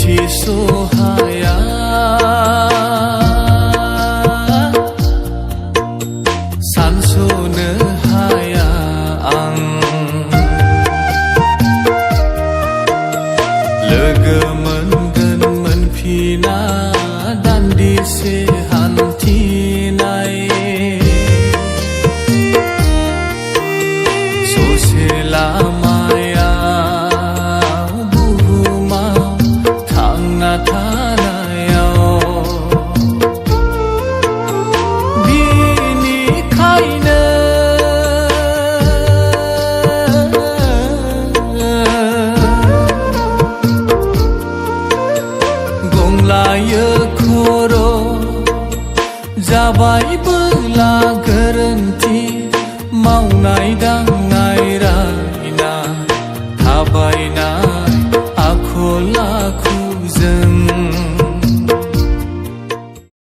मिथिस'हाया सानस'नो हाया आं लोगो मोनगोन मोनफिना दान्दिसे हान्थिनाय ससे लामायाव बुहुमाव थांना थानायाव बिनिखायनो गंलायो खर' जाबायबोला गोरोन्थि मावनाय दांनाय रायनाय थाबायनाय आखल आखुजों